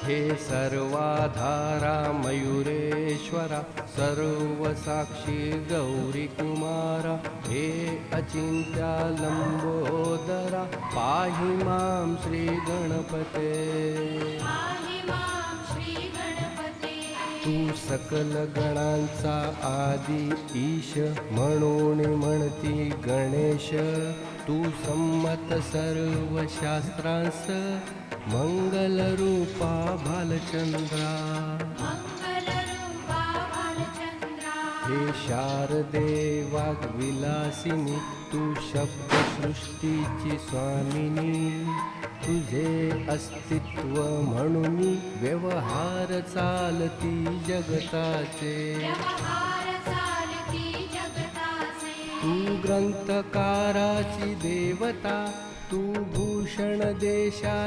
हे सर्वाधारा मयुरेश्वरा सर्वसाक्षी गौरी कुमारा हे अचिंत्या लंबोदरा पाहि मां श्री गणपते तू सकल गणांचा आदी ईश म्हणून म्हणती गणेश तू संमत सर्व शास्त्रांस मंगल रूपा भालचंद्रा हे शारदे वाग्विलासिनी तू शब्दसृष्टीची स्वामिनी तुझे अस्तित्व म्हणून व्यवहार चालती जगताचे तू ग्रंथकाराची देवता तू भूषण देशा